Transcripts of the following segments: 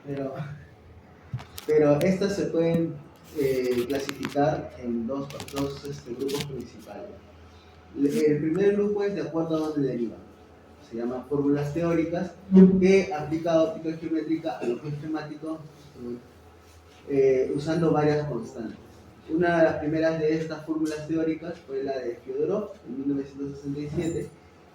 pero, pero estas se pueden clasificar en dos grupos principales. El primer grupo es de acuerdo a dónde derivan. Se llaman fórmulas teóricas que aplica óptica geométrica a lo geomático usando varias constantes. Una de las primeras de estas fórmulas teóricas fue la de Fyodorov en 1967,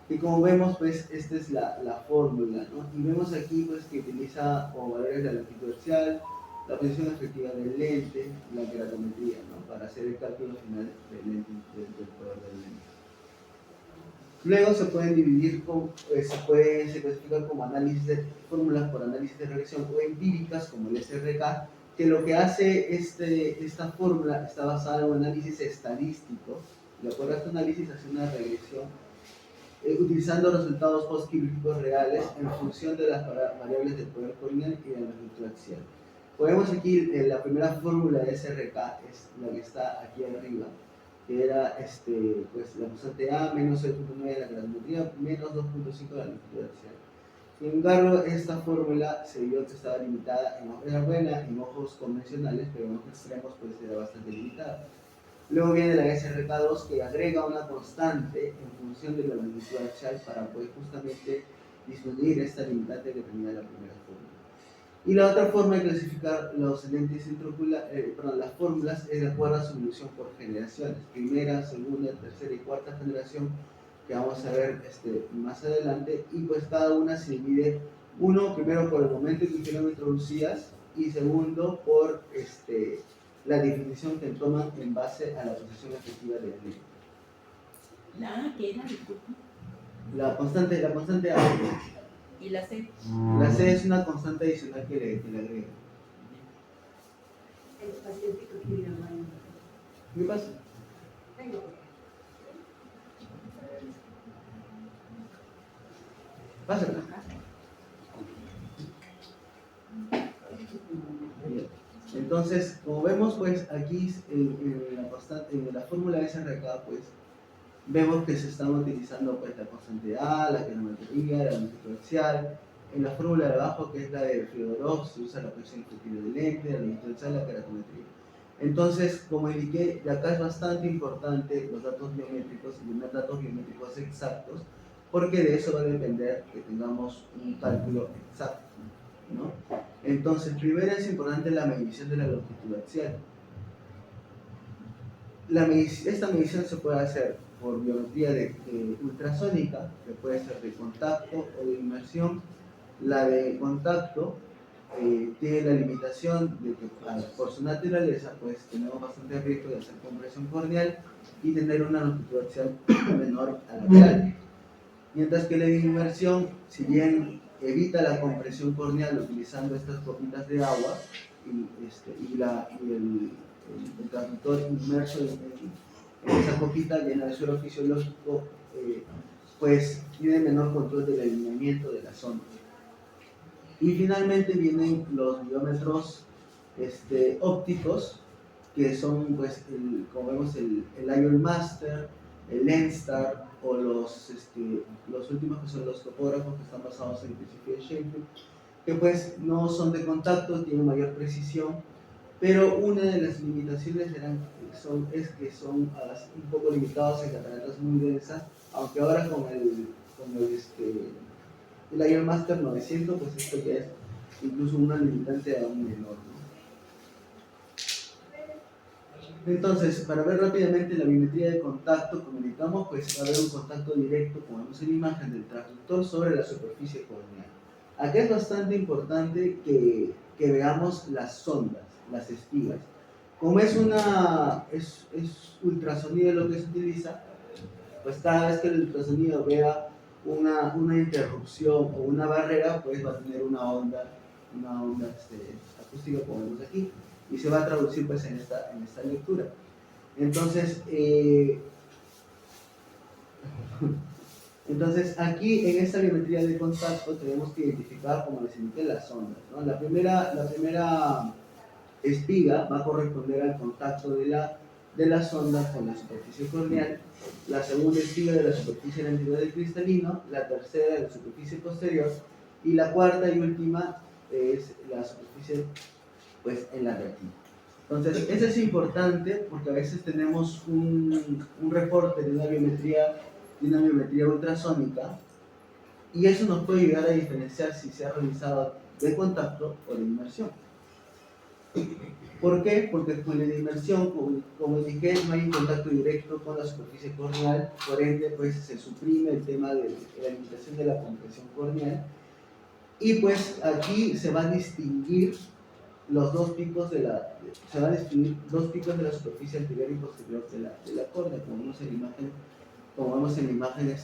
que como vemos, pues esta es la fórmula, ¿no? Y vemos aquí pues que utiliza como valores de la longitud axial, la posición efectiva del lente, la keratometría, ¿no? Para hacer el cálculo final del lente, del poder del lente. Luego se pueden dividir, se clasifican como análisis de fórmulas por análisis de regresión o empíricas como el SRK, que lo que hace esta fórmula está basada en un análisis estadístico. De acuerdo a este análisis hace una regresión utilizando resultados postquirúrgicos reales en función de las variables del poder corneal y de la longitud axial. Podemos aquí, la primera fórmula de SRK es la que está aquí arriba, que era pues, la constante A menos 0.9 de la keratometría menos 2.5 de la longitud axial. Sin embargo, esta fórmula se vio que estaba limitada, era buena en ojos convencionales, pero en ojos extremos pues era bastante limitada. Luego viene la SRK2 que agrega una constante en función de la longitud axial para poder justamente disminuir esta limitante que tenía la primera fórmula. Y la otra forma de clasificar los lentes las fórmulas es de acuerdo a su evolución por generaciones, primera, segunda, tercera y cuarta generación, que vamos a ver más adelante, y pues cada una se divide, primero por el momento en que fueron introducidas, y segundo por la definición que toman en base a la posición efectiva del lente. ¿La A qué era? Disculpa. La constante A. ¿Y la C? La C es una constante adicional que le agrega. El paciente que quiere ir al baño. ¿Qué pasa? Vengo. Pásala. Entonces, como vemos, pues aquí en la fórmula SRK, pues vemos que se están utilizando pues la constante A, la keratometría, la longitud axial. En la fórmula de abajo, que es la de Fyodorov, se usa la posición efectiva del lente, la longitud axial, la keratometría. Entonces, como indiqué, de acá es bastante importante los datos biométricos y tener datos biométricos exactos, porque de eso va a depender que tengamos un cálculo exacto, ¿no? Entonces, primero es importante la medición de la longitud axial. Esta medición se puede hacer por biometría ultrasónica, que puede ser de contacto o de inmersión. La de contacto tiene la limitación de que por su naturaleza pues tenemos bastante riesgo de hacer compresión corneal y tener una longitud axial menor a la real. Mientras que la de inmersión, si bien evita la compresión corneal utilizando estas copitas de agua y el transductor inmerso en esa copita llena de suelo fisiológico, pues tiene menor control del alineamiento de la zona. Y finalmente vienen los biómetros ópticos, que son, pues, como vemos, el IOL Master, el Lenstar, o los últimos que son los topógrafos, que están basados en el principio de Sheffield, que pues no son de contacto, tienen mayor precisión, pero una de las limitaciones es que son un poco limitados en cataratas muy densas, aunque ahora con el IOL Master 900, pues esto ya es incluso una limitante aún menor, ¿no? Entonces, para ver rápidamente la biometría de contacto, como indicamos, pues va a haber un contacto directo, como vemos en la imagen, del transductor sobre la superficie corneal. Acá es bastante importante que veamos las sondas, las espigas. Como es ultrasonido lo que se utiliza, pues cada vez que el ultrasonido vea una interrupción o una barrera, pues va a tener una onda acústica, como vemos aquí, y se va a traducir pues en esta lectura. Entonces, aquí en esta biometría de contacto tenemos que identificar, como les indiqué, las ondas, ¿no? La primera espiga va a corresponder al contacto de la sonda con la superficie corneal, la segunda espiga de la superficie del anterior del cristalino, la tercera de la superficie posterior, y la cuarta y última es la superficie pues en la retina. Entonces, eso es importante porque a veces tenemos un reporte de una biometría ultrasónica y eso nos puede ayudar a diferenciar si se ha realizado de contacto o de inmersión. ¿Por qué? Porque con la inmersión, como indiqué, no hay un contacto directo con la superficie corneal, por ende pues se suprime el tema de la limitación de la compresión corneal y pues aquí se van a distinguir los dos picos de la superficie anterior y posterior de la córnea, como vemos en la imagen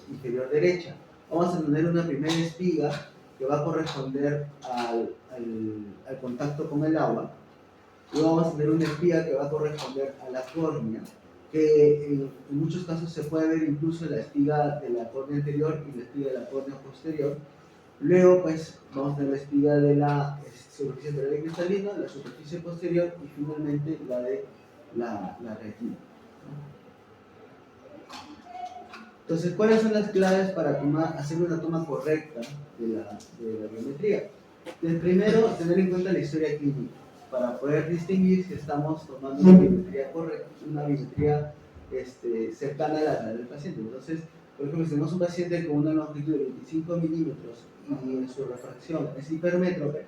inferior derecha. Vamos a tener una primera espiga que va a corresponder al contacto con el agua. Luego vamos a tener una espiga que va a corresponder a la córnea, que en muchos casos se puede ver incluso la espiga de la córnea anterior y la espiga de la córnea posterior. Luego pues vamos a tener la espiga de la superficie anterior cristalina, la superficie posterior y finalmente la de la retina. Entonces, ¿cuáles son las claves para hacer una toma correcta de la biometría? Primero, tener en cuenta la historia clínica para poder distinguir si estamos tomando una biometría correcta, una biometría cercana a la del paciente. Entonces, por ejemplo, si tenemos un paciente con una longitud de 25 milímetros y en su refracción es hipermétrope,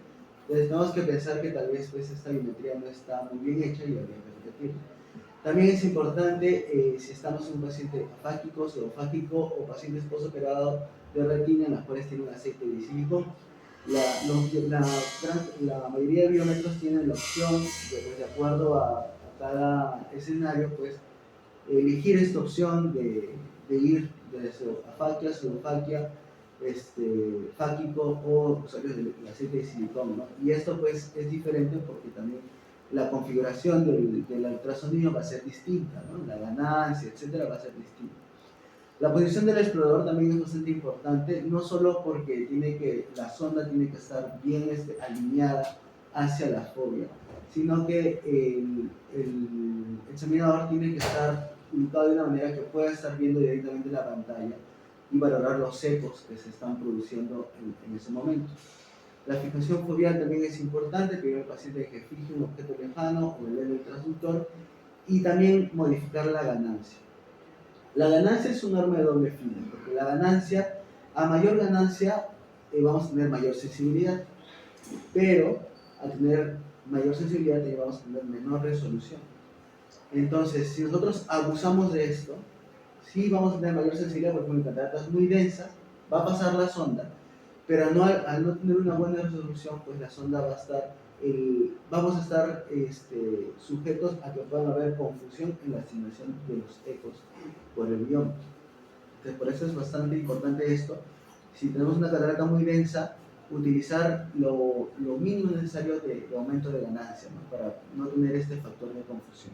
entonces tenemos que pensar que tal vez pues, esta biometría no está muy bien hecha y habría que repetirla. También es importante si estamos en un paciente afáquico, pseudofáquico o pacientes postoperados de retina en las cuales tienen aceite de silicón. La mayoría de biómetros tienen la opción, de acuerdo a cada escenario, pues elegir esta opción de ir de afaquia, pseudofaquia, fáquico o usuarios del aceite de silicón, ¿no? Y esto pues es diferente porque también la configuración del ultrasonido va a ser distinta, ¿no? La ganancia, etcétera, va a ser distinta. La posición del explorador también es bastante importante, no solo porque la sonda tiene que estar bien alineada hacia la fobia, sino que el examinador tiene que estar ubicado de una manera que pueda estar viendo directamente la pantalla y valorar los ecos que se están produciendo en ese momento. La fijación foveal también es importante, pedir al paciente que fije un objeto lejano o el transductor y también modificar la ganancia. La ganancia es un arma de doble filo, porque a mayor ganancia vamos a tener mayor sensibilidad, pero al tener mayor sensibilidad también vamos a tener menor resolución. Entonces, si nosotros abusamos de esto, sí vamos a tener mayor sensibilidad, porque en cataratas muy densas va a pasar la sonda, pero al no tener una buena resolución, pues la sonda vamos a estar sujetos a que puedan haber confusión en la asignación de los ecos por el bioma. Entonces, por eso es bastante importante esto. Si tenemos una catarata muy densa, utilizar lo mínimo necesario de aumento de ganancia, ¿no? Para no tener este factor de confusión.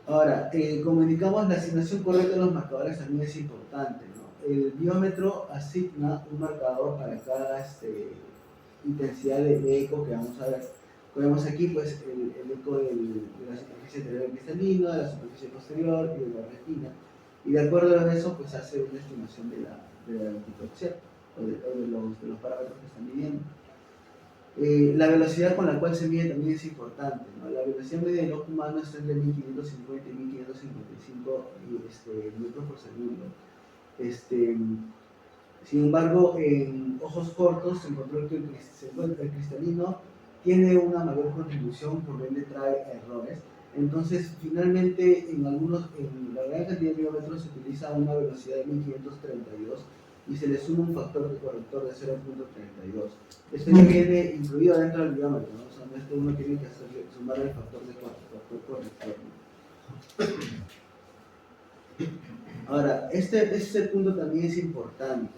Ahora, como indicamos, la asignación correcta de los marcadores también es importante, ¿no? El biómetro asigna un marcador para cada intensidad de eco que vamos a ver. Vemos aquí pues, el eco de la superficie anterior cristalina, de la superficie posterior y de la retina. Y de acuerdo a eso, pues hace una estimación de la longitud axial o de los parámetros que están midiendo. La velocidad con la cual se mide también es importante, ¿no? La velocidad media del ojo humano está entre 1550 y 1555 metros por segundo. Sin embargo, en ojos cortos se encontró que el cristalino tiene una mayor contribución, por ende trae errores. Entonces, finalmente, en la gran cantidad de biómetros se utiliza una velocidad de 1532 y se le suma un factor de corrector de 0.32. Esto ya viene incluido dentro del biómetro, ¿no? O sea, esto uno tiene que sumar el factor de corrector, ¿no? Ahora, este punto también es importante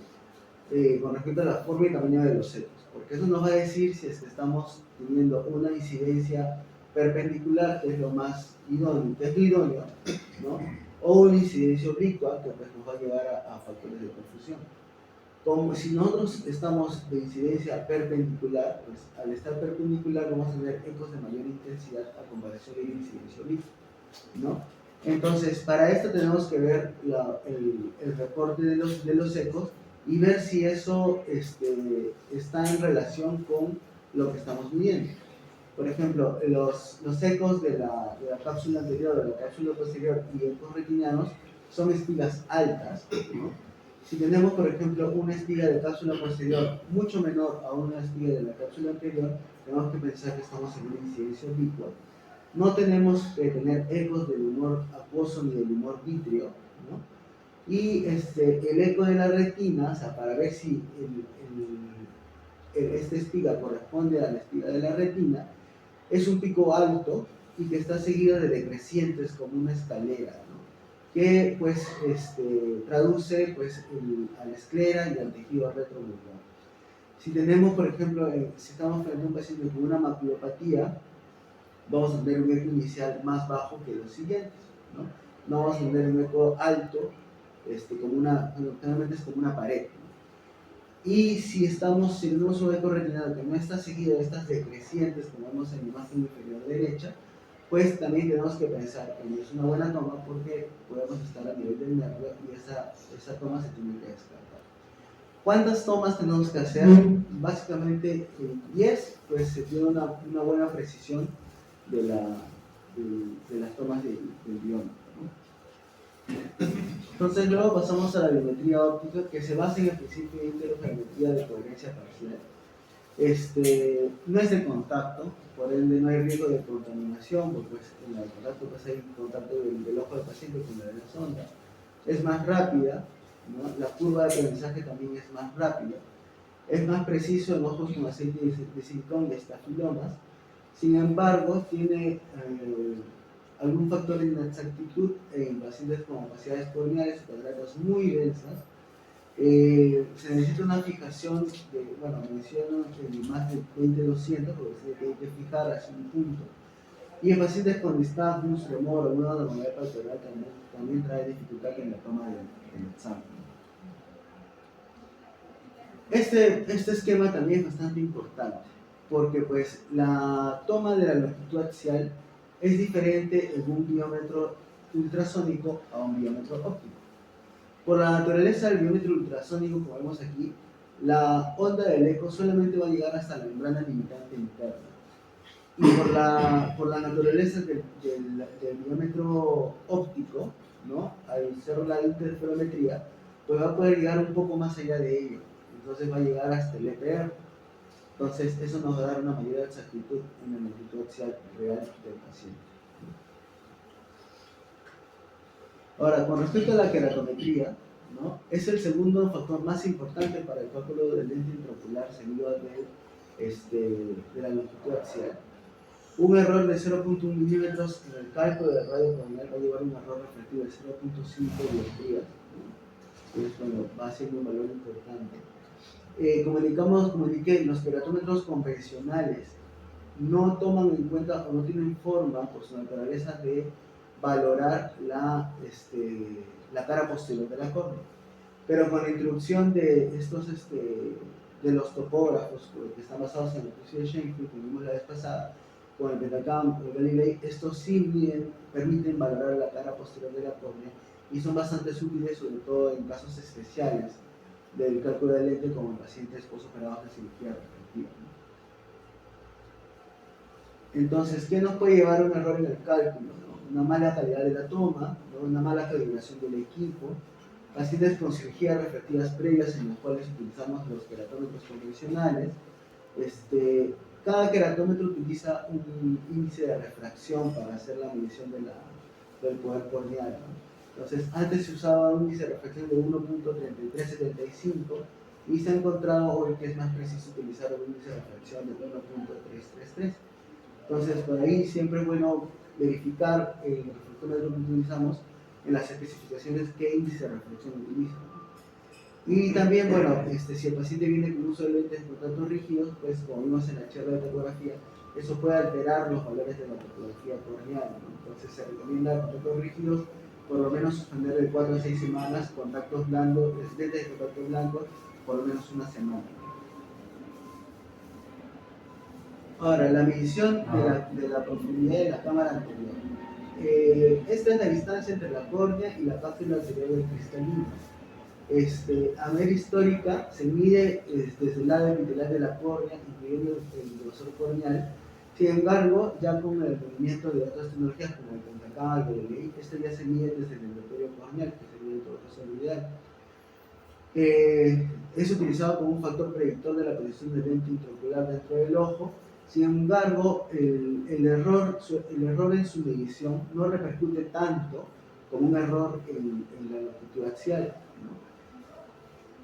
con respecto a la forma y tamaño de los ecos, porque eso nos va a decir si es que estamos teniendo una incidencia perpendicular, que es lo más idóneo, ¿no? O una incidencia oblicua, que pues, nos va a llevar a factores de confusión. Como si nosotros estamos de incidencia perpendicular, pues al estar perpendicular vamos a tener ecos de mayor intensidad a comparación de la incidencia oblicua, ¿no? Entonces, para esto tenemos que ver el reporte de los ecos y ver si eso está en relación con lo que estamos midiendo. Por ejemplo, los ecos de la cápsula anterior, de la cápsula posterior y ecos retinianos son espigas altas, ¿no? Si tenemos, por ejemplo, una espiga de cápsula posterior mucho menor a una espiga de la cápsula anterior, tenemos que pensar que estamos en una incidencia oblicua. No tenemos que tener ecos del humor acuoso ni del humor vítreo, ¿no? Y el eco de la retina, o sea, para ver si esta espiga corresponde a la espiga de la retina, es un pico alto y que está seguido de decrecientes como una escalera, ¿no? Que pues traduce pues a la esclera y al tejido retronuclear. Si tenemos, por ejemplo, si estamos frente a un paciente con una maculopatía, vamos a tener un eco inicial más bajo que los siguientes, ¿no? No vamos a tener un eco alto, generalmente es como una pared, ¿no? Y si tenemos un eco retinal que no está seguido de estas decrecientes, como vemos en la imagen inferior derecha, pues también tenemos que pensar que no es una buena toma porque podemos estar a nivel del nervio y esa toma se tiene que descartar. ¿Cuántas tomas tenemos que hacer? Básicamente 10, pues se tiene una buena precisión de las tomas del bioma, ¿no? Entonces luego pasamos a la biometría óptica, que se basa en el principio de interferometría de coherencia parcial. No es de contacto, por ende no hay riesgo de contaminación, porque pues, en el contacto pues, hay contacto del ojo del paciente con la de la sonda. Es más rápida, ¿no? La curva de aprendizaje también es más rápida. Es más preciso en ojos con aceite de silicón y estafilomas. Sin embargo, tiene algún factor de inexactitud en pacientes con opacidades corneales, cataratas muy densas. Se necesita una fijación menciono más de 20-200, porque se tiene que fijar así un punto. Y en pacientes con nistagmus, remor o una anormalidad palpebral también trae dificultad en la toma del examen. Este esquema también es bastante importante, porque pues la toma de la longitud axial es diferente en un biómetro ultrasónico a un biómetro óptico. Por la naturaleza del biómetro ultrasónico, como vemos aquí, la onda del eco solamente va a llegar hasta la membrana limitante interna. Y por la naturaleza del biómetro óptico, ¿no? Al ser la interferometría, pues va a poder llegar un poco más allá de ello. Entonces va a llegar hasta el EPR. Entonces eso nos va a dar una mayor exactitud en la longitud axial real del paciente. Ahora, con respecto a la queratometría, ¿no? Es el segundo factor más importante para el cálculo del lente intraocular seguido de la longitud axial. Un error de 0.1 milímetros en el cálculo del radio corneal va a llevar a un error refractivo de 0.5 dioptrías, ¿no? Entonces, bueno, va a ser un valor importante. Comuniqué, los queratómetros convencionales no toman en cuenta o no tienen forma, por su naturaleza, de valorar la cara posterior de la córnea. Pero con la introducción de de los topógrafos que están basados en el estudio de Schoenfeld, que vimos la vez pasada, con el Betacam, el Galilei, estos sí permiten valorar la cara posterior de la córnea y son bastante útiles, sobre todo en casos especiales del cálculo de lente, como en pacientes posoperados de cirugía refractiva. Entonces, ¿qué nos puede llevar a un error en el cálculo? ¿No? Una mala calidad de la toma, ¿no? Una mala calibración del equipo, pacientes con cirugías refractivas previas en las cuales utilizamos los queratómetros convencionales. Cada queratómetro utiliza un índice de refracción para hacer la medición del poder corneal, ¿no? Entonces, antes se usaba un índice de refracción de 1.3375 y se ha encontrado hoy que es más preciso utilizar un índice de refracción de 1.333. Entonces, por ahí siempre es bueno verificar el refractómetro que utilizamos en las especificaciones qué índice de refracción utiliza. Y también, bueno, si el paciente viene con uso de lentes por tanto rígidos, pues como vimos en la charla de topografía, eso puede alterar los valores de la topografía corneal, ¿no? Entonces se recomienda contactos rígidos, por lo menos suspender de 4 a 6 semanas, contactos blandos, lentes de contacto blanco, por lo menos una semana. Ahora, la medición de la profundidad de la cámara anterior. Esta es la distancia entre la córnea y la cápsula anterior del cristalino. A manera histórica se mide desde el lado epitelar de la córnea, incluyendo el grosor corneal. Sin embargo, ya con el movimiento de otras tecnologías como el Pentacam, el DLI, esto ya se mide desde el endotelio corneal, que sería el profesor ideal. Es utilizado como un factor predictor de la posición del lente intraocular dentro del ojo. Sin embargo, el error en su medición no repercute tanto como un error en la longitud axial, ¿no?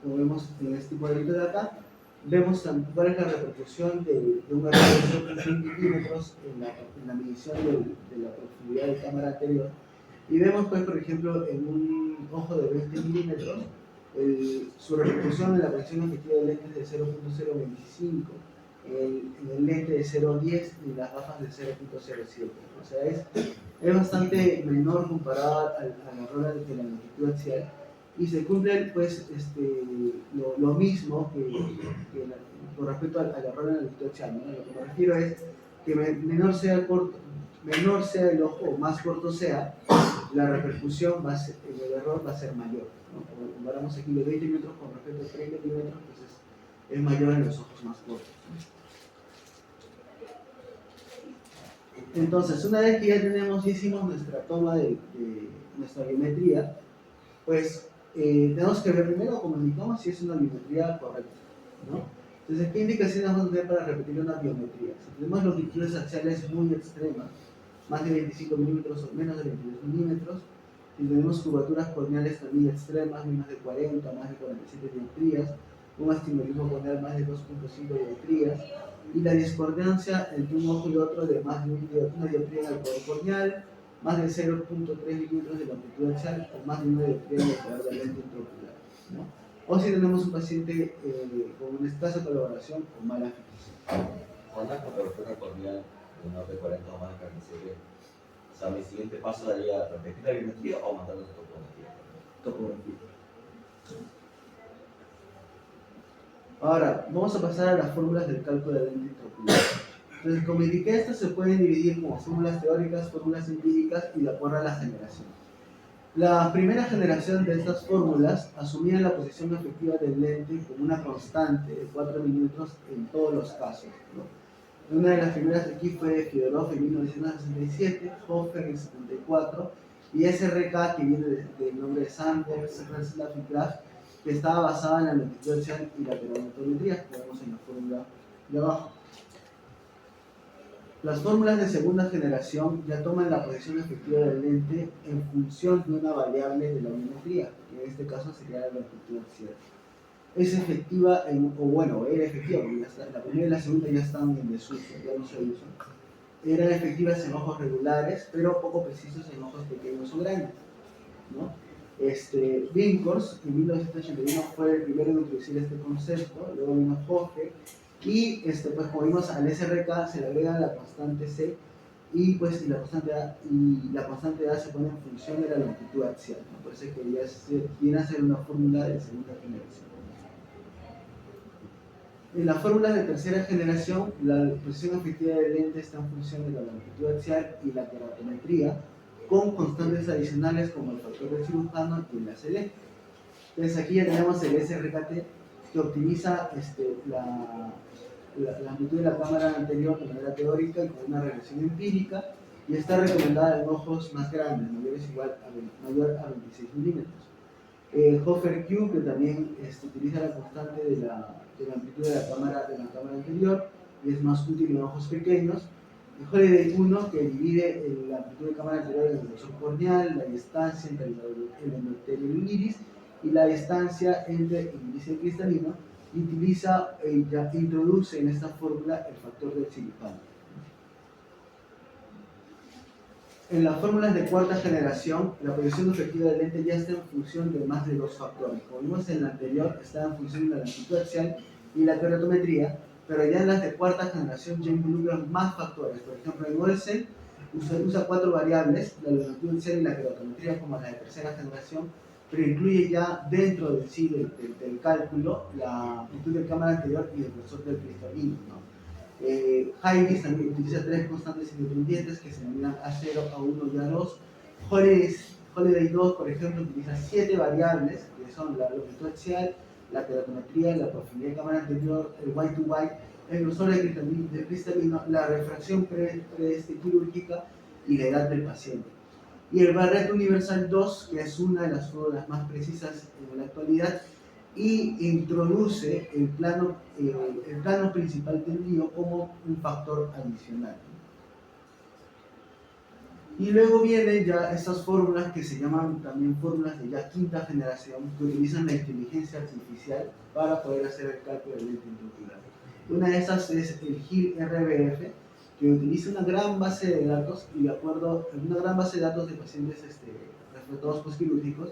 Como vemos en este cuadrito de acá, vemos cuál es la repercusión de un error de 0.1 milímetros en la medición de la profundidad de cámara anterior. Y vemos, pues, por ejemplo, en un ojo de 20 milímetros, su repercusión en la presión efectiva del lente es de 0.025, en el lente de 0.10 y las gafas de 0.07. O sea, es bastante menor comparado al error de la longitud axial, y se cumple, pues, lo mismo con respecto al error de la longitud axial, ¿no? Lo que me refiero es que menor sea el ojo o más corto sea, la repercusión en el error va a ser mayor, ¿no? Como comparamos aquí los 20 milímetros con respecto a 30 milímetros, pues es mayor en los ojos más cortos, ¿no? Entonces, una vez que ya hicimos nuestra toma de nuestra biometría, pues tenemos que ver primero, como indicamos, si es una biometría correcta, ¿no? Entonces, ¿qué indicaciones vamos a tener para repetir una biometría? Si tenemos longitudes axiales muy extremas, más de 25 milímetros o menos de 22 milímetros, si tenemos curvaturas corneales también extremas, menos de 40, más de 47 dioptrías, un astigmatismo corneal más de 2.5 dioptrías, y la discordancia entre un ojo y otro de más de una dioptría en el cuadro corneal, más de 0.3 milímetros de longitud axial o más de una dioptría en el cuadro de lente intraocular, ¿no? O si tenemos un paciente con una escasa colaboración o mala fijación. Con una cobertura corneal menor de 40 o más de 47, o sea, mi siguiente paso daría repetir la biometría o mandar una topografía. Topografía. Ahora, vamos a pasar a las fórmulas del cálculo de lente intraocular. Entonces, como indiqué, estas se pueden dividir como fórmulas teóricas, fórmulas empíricas y de acuerdo a la generación. La primera generación de estas fórmulas asumían la posición efectiva del lente como una constante de 4 milímetros en todos los casos, ¿no? Una de las primeras aquí fue Fyodorov en 1967, Hofer en 74, y SRK, que viene del nombre de Sanders, Reslav y Graf, que estaba basada en la longitud axial y la teratometría, que vemos en la fórmula de abajo. Las fórmulas de segunda generación ya toman la posición efectiva del lente en función de una variable de la biometría, que en este caso sería la longitud axial. Es efectiva, era efectiva, porque la primera y la segunda ya están en desuso, ya no se usan. Eran efectivas en ojos regulares, pero poco precisos en ojos pequeños o grandes, ¿no? Binkhorst en 1981 fue el primero en introducir este concepto, luego vino Hofe, y pues como vimos al SRK se le agrega la constante C, y pues la constante A se pone en función de la longitud axial, ¿no? Por eso es que ya viene a ser una fórmula de segunda generación. En las fórmulas de tercera generación, la posición efectiva del lente está en función de la longitud axial y la teratometría, con constantes adicionales como el factor del cirujano y el ACD. Entonces aquí ya tenemos el SRKT, que optimiza la amplitud de la cámara anterior de manera teórica y con una regresión empírica, y está recomendada en ojos más grandes, mayor a 26 milímetros. Hofer Q, que también utiliza la constante de la amplitud de la cámara anterior y es más útil en ojos pequeños. Y Holiday 1, que divide la amplitud de cámara anterior en el grosor corneal, la distancia entre el endotelio y el iris, y la distancia entre el iris y el cristalino, y introduce en esta fórmula el factor del cirujano. En las fórmulas de cuarta generación, la posición efectiva del lente ya está en función de más de dos factores. Como vimos en la anterior, está en función de la longitud axial y la teratometría, pero ya en las de cuarta generación ya involucran más factores. Por ejemplo, en Olsen usa 4 variables, la longitud axial y la teratometría, como la de tercera generación, pero incluye ya dentro de sí del cálculo la amplitud de cámara anterior y el grosor del cristalino, ¿no? Hyvis también utiliza 3 constantes independientes que se denominan A0, A1 y A2. Holiday Holiday 2, por ejemplo, utiliza 7 variables, que son la longitud axial, la keratometría, la profundidad de cámara anterior, el white to white, el grosor de cristalino, la refracción quirúrgica y la edad del paciente. Y el Barrett Universal 2, que es una de las fórmulas más precisas en la actualidad, y introduce el plano principal del lío como un factor adicional. Y luego vienen ya estas fórmulas que se llaman también fórmulas de ya quinta generación, que utilizan la inteligencia artificial para poder hacer el cálculo del lente intraocular. Una de esas es el GIL-RBF, que utiliza una gran base de datos y de acuerdo a una gran base de datos de pacientes refractados postquirúrgicos,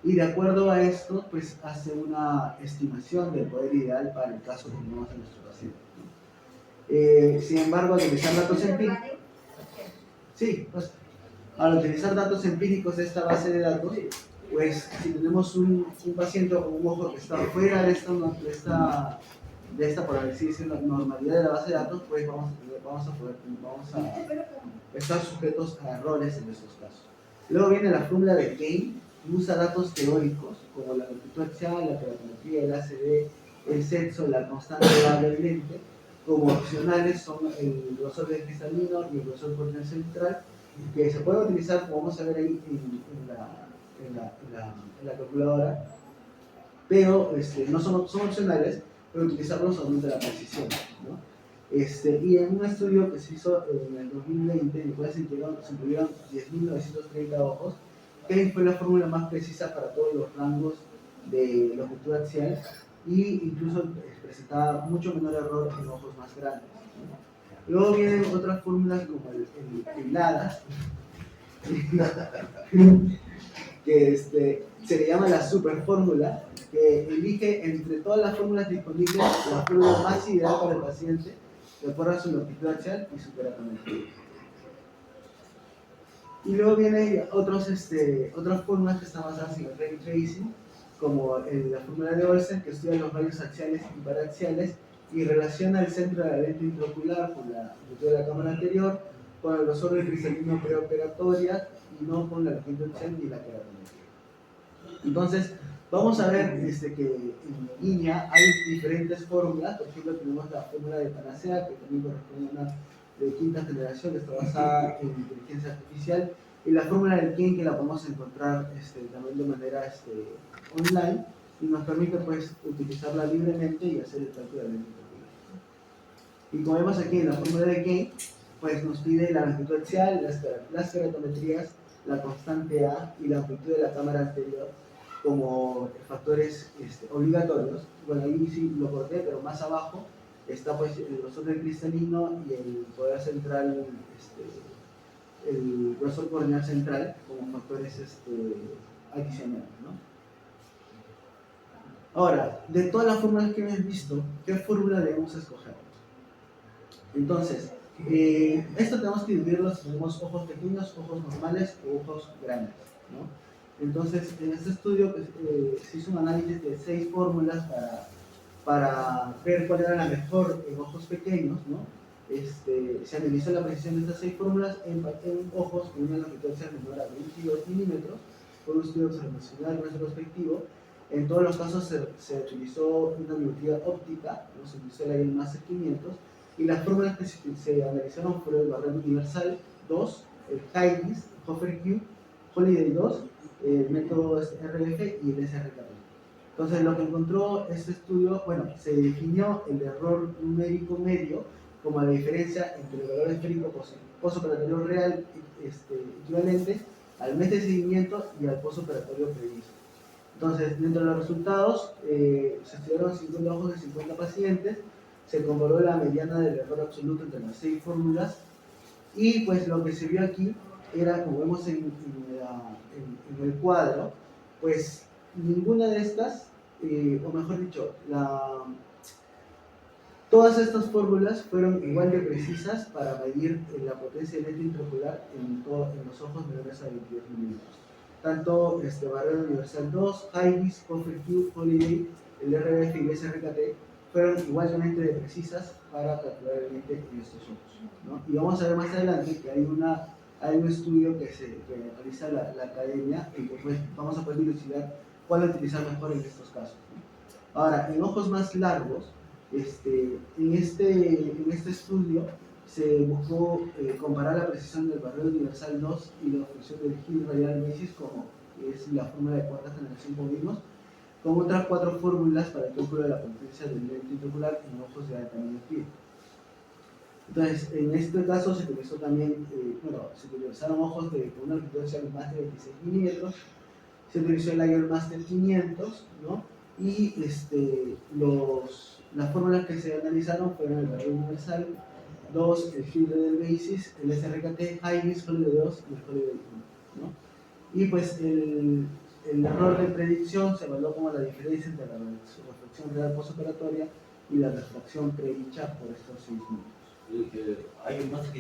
y de acuerdo a esto pues hace una estimación del poder ideal para el caso que tenemos en nuestro paciente. Sin embargo, al utilizar datos empíricos, sí, pues, al utilizar datos empíricos de esta base de datos, pues si tenemos un paciente o un ojo que está fuera de esta por así decirlo, normalidad de la base de datos, pues vamos a estar sujetos a errores en estos casos. Luego viene la fórmula de Kane, que usa datos teóricos como la longitud axial, la keratometría, el ACD, el sexo, la constante del lente. Como opcionales son el grosor del cristalino y el grosor corneal central, que se puede utilizar, como vamos a ver ahí en la calculadora, pero no son opcionales, pero utilizarlos aumenta la precisión, ¿no? Y en un estudio que se hizo en el 2020, en el cual se incluyeron 10.930 ojos, Kane fue la fórmula más precisa para todos los rangos de longitud axial y incluso presentaba mucho menor error en ojos más grandes, ¿no? Luego vienen otras fórmulas como el LADA, que se le llama la superfórmula, que elige entre todas las fórmulas disponibles la fórmula más ideal para el paciente de acuerdo a su longitud axial y su keratometría. Y luego vienen otras fórmulas que están basadas en el ray tracing, como la fórmula de Olsen, que estudia los rayos axiales y paraxiales y relaciona el centro de la lente intraocular con la longitud de la cámara anterior, con el grosor del cristalino preoperatoria y no con la longitud axial ni la keratometría. Entonces, vamos a ver que en línea hay diferentes fórmulas. Por ejemplo, tenemos la fórmula de Panacea, que también corresponde a una de quinta generación, que está basada en inteligencia artificial, y la fórmula del Kane, que la podemos encontrar también de manera online, y nos permite pues utilizarla libremente y hacer el cálculo de la lente intraocular. Y como vemos aquí en la fórmula de Kane, pues nos pide la longitud axial, las keratometrías, la constante A y la amplitud de la cámara anterior como factores obligatorios. Bueno, ahí sí lo corté, pero más abajo está pues el grosor del cristalino y el poder central, el grosor corneal central como factores adicionales, ¿no? Ahora, de todas las fórmulas que hemos visto, ¿qué fórmula debemos escoger? Entonces, esto tenemos que dividirlos, tenemos ojos pequeños, ojos normales o ojos grandes, ¿no? Entonces, en este estudio pues, se hizo un análisis de 6 fórmulas para ver cuál era la mejor en ojos pequeños, ¿no? Se analizó la precisión de estas 6 fórmulas en ojos con una longitud axial menor a 22 milímetros, por un estudio observacional retrospectivo. En todos los casos se utilizó una miometría óptica, ¿no? Se utilizó el Master 500, y las fórmulas que se analizaron fueron el Barrett Universal 2, el Highness, Hofer Q, Holiday 2, el método RF y el SRKP. Entonces, lo que encontró este estudio, bueno, se definió el error numérico medio como la diferencia entre el valor esférico postoperatorio real equivalente al mes de seguimiento y al postoperatorio previsto. Entonces, dentro de los resultados, se estudiaron 50 ojos de 50 pacientes, se comparó la mediana del error absoluto entre las 6 fórmulas, y pues lo que se vio aquí era, como vemos en el cuadro, pues ninguna de estas, o mejor dicho, todas estas fórmulas fueron igual de precisas para medir la potencia del lente intraocular en los ojos menores a 22 milímetros. Tanto Barrett Universal 2, Highness, Hofer Q, Holiday, el RBF y el SRKT fueron igualmente de precisas para calcular el lente en estos ojos, ¿no? Y vamos a ver más adelante que hay hay un estudio que realiza la academia y que pues vamos a poder dilucidar cuál utilizar mejor en estos casos, ¿no? Ahora, en ojos más largos, en este estudio se buscó comparar la precisión del barrero universal 2 y la función del Hill radial Basis, como es la fórmula de cuarta generación como vimos, con otras 4 fórmulas para el cálculo de la potencia del lente intraocular en ojos de alta miopía. Entonces, en este caso se utilizó también, se utilizaron ojos con una frecuencia de más de 26 milímetros, se utilizó el Iron Master 500, ¿no? Y las fórmulas que se analizaron fueron el barrero universal 2, el Hill del Basis, el SRKT, Highness, Holiday 2 y el Holiday 1, ¿no? Y pues el error de predicción se evaluó como la diferencia entre la refracción real postoperatoria y la refracción predicha por estos 6 minutos. Hay más